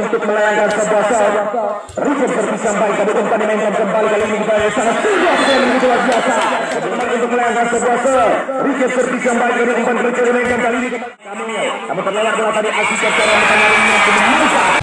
untuk melayangkan sebuah shot. Richard berpisah baik, tapi umpan dimainkan kembali kali ini kita sangat kuat dan begitu luar biasa. Kembali untuk melayangkan sebuah shot. Richard berpisah baik, dari umpan Richard dimainkan kali ini kembali. Namun terlewat bola tadi aksi secara mengenai mantap.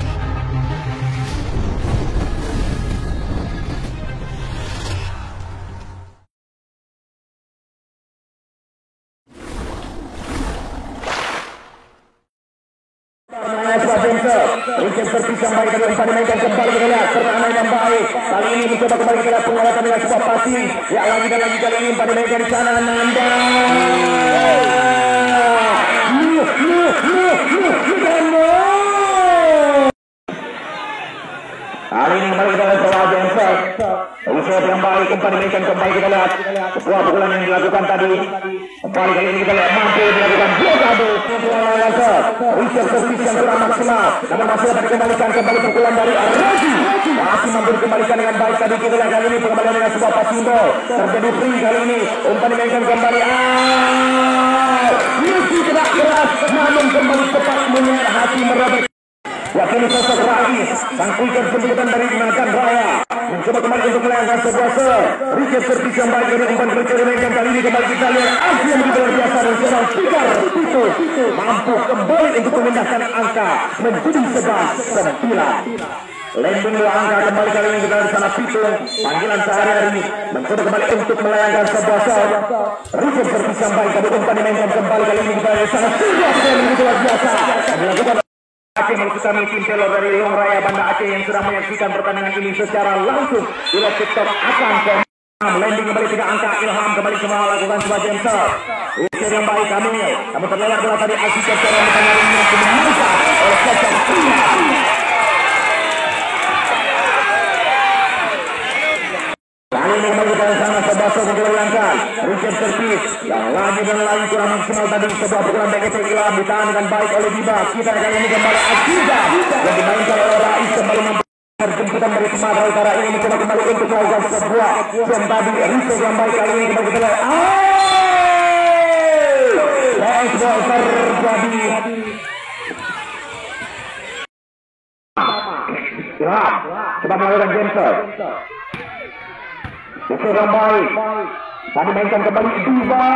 Richard berpisah baik, dari umpan dimainkan kembali kita lihat pertahanan yang baik. Kali ini mencoba kembali kita lihat penguatan dengan sebuah passing. Ya lagi dan lagi kali ini umpan dimainkan di sana. Nanda. Kali ini kembali kita lihat sebuah Jensen. Usaha yang baik, umpan dimainkan kembali kita lihat sebuah pukulan yang dilakukan tadi. Kembali kali ini kita lihat mampu dilakukan blokade. Richard berpisah yang kurang maksimal, namun masih dapat dikembalikan kembali pukulan dari Raji. Masih mampu dikembalikan dengan baik tadi kita lihat kali ini pengembalian dengan sebuah passing ball. Terjadi free kali ini, umpan dimainkan kembali. Messi tidak keras, namun kembali tepat menyeret hati merobek. Ya kini sosok Rais, sang quicker jemputan dari Nagan Raya mencoba kembali untuk melayangkan sebuah shot. Richard berpisah baik, dari umpan Richard dimainkan kali ini kembali kita lihat aksi yang begitu luar biasa dan seorang kicker itu mampu kembali untuk memindahkan angka menjadi 11-9. Landing dua angka kembali kali ini kita di sana Pitung. Panggilan sehari-hari ini mencoba kembali untuk melayangkan sebuah shot. Richard berpisah baik, dari umpan dimainkan kembali kali ini kita di sana sebuah yang begitu luar biasa dilakukan Aceh melakukan tim telur dari Long Raya Banda Aceh yang sudah menyaksikan pertandingan ini secara langsung di live TikTok akan landing kembali 3 angka. Ilham kembali semua lakukan sebuah jam shot. Usia yang baik Kamil, namun terlewat bola tadi aksi secara mengenai yang dimantap oleh Kecap Pria. Kali ini kembali kita sama sebuah shot untuk dilayangkan. Richard terpis yang lagi dan lagi kurang maksimal tadi. Sebuah pukulan back attack Ilham ditahan dengan baik oleh Diba. Kita kali ini kembali Akiza yang dimainkan oleh Rais kembali mampu jemputan dari Sumatera Utara ini mencoba kembali untuk melakukan sebuah jam tadi. Richard yang baik kali ini kembali kita lihat. Baseball terjadi. Ilham coba melakukan jam shot. Richard yang baik tadi mainkan kembali Diba,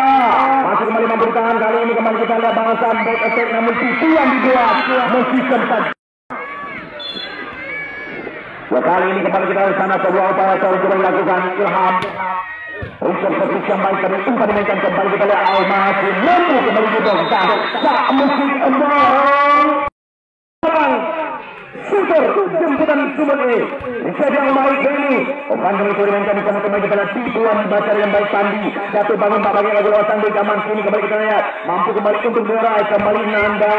masih kembali mampu ditahan. Kali ini kembali kita lihat balasan back attack, namun tipu yang dibuat masih sempat. Ya kali ini kembali kita di sana sebuah upaya yang coba dilakukan Ilham. Richard berpisah yang baik tadi umpan dimainkan kembali kita lihat masih mampu kembali dibongkar. Tak musik Super jemputan Sumut ini bisa yang baik ini. Umpan kembali dimainkan di sana kembali kita lihat tipuan bacar yang baik Sandi. Jatuh bangun tak bagi lagu lawasan di zaman sini kembali kita lihat mampu kembali untuk meraih kembali Nanda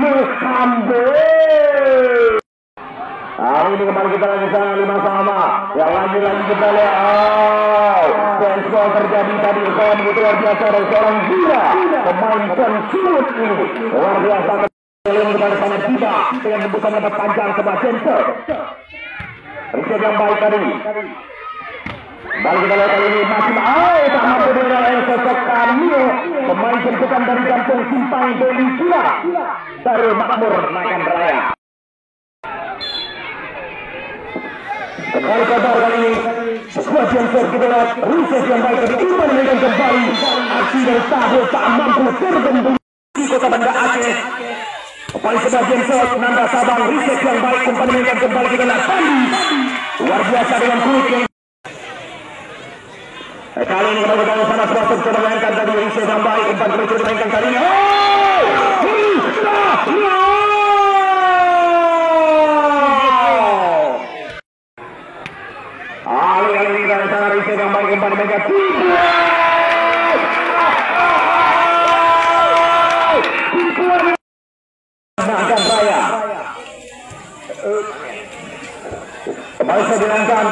Muhammad. Hari ini kembali kita lagi sana 5 sama. Yang lagi kita lihat baseball terjadi tadi. Saya begitu luar biasa dari seorang gila pemain Sumut ini luar biasa. Yang kita sana Diba dengan tembusan lepas panjang sebuah center. Richard yang baik tadi. Balik kita lihat kali ini masih tak mampu dengan sosok Kamil, pemain jemputan dari kampung Simpang Deli Kila Darul Makmur Nagan Raya. Kembali kabar kali ini sebuah center kita lihat Richard yang baik tadi umpan dimainkan kembali. Aksi dari Tahul tak mampu terbendung di kota Banda Aceh. Kembali sebagian shot Nanda Sabang. Richard yang baik umpan dimainkan kembali kita lihat Sandi luar biasa dengan kulit yang kali ini kembali kita sana sebuah coba dimainkan tadi. Richard yang baik umpan kembali dimainkan kali ini. Kali ini dari sana Richard yang baik umpan dimainkan Nagan Raya. Kembali saya bilangkan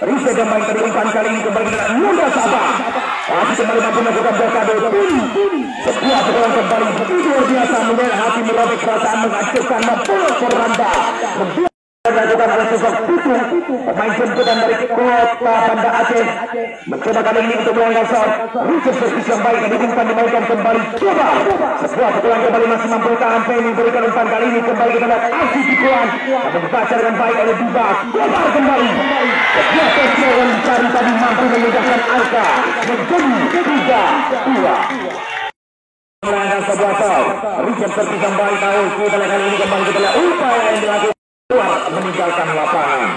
Richard yang baik tadi umpan kali ini kembali dengan Nanda Sabang. Masih kembali mampu melakukan blokade. Sebuah pukulan kembali begitu luar biasa menyeret hati merobek perasaan menghancurkan Napolo Fernanda. Melakukan oleh sosok Putu, pemain jemputan dari kota Banda Aceh, mencoba kali ini untuk melanggar shot. Richard servis yang baik diumpan dimainkan kembali. Coba sebuah pukulan kembali masih mampu tahan Penny berikan umpan kali ini kembali kita lihat aksi pukulan tapi dibaca dengan baik oleh Dibas. Coba kembali sebuah tesnya yang dicari tadi mampu memindahkan angka menjadi 3-2. Melanggar sebuah shot. Richard servis yang baik tahu kita lihat kali ini kembali kita lihat upaya yang dilakukan keluar meninggalkan lapangan.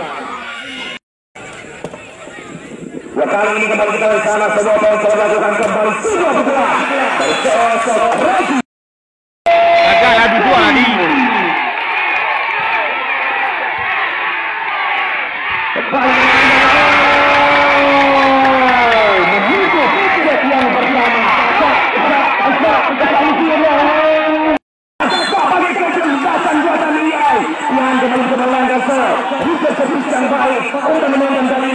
Ya kali ini kembali kita lihat sana sebuah poin telah dilakukan kembali sebuah pukulan dari sosok Regi. Agak lagi dua lagi. Menutup set yang pertama. Bagi kecerdasan buatan Liai yang kembali ke melanggar shot. Richard servis yang baik untuk menonton dari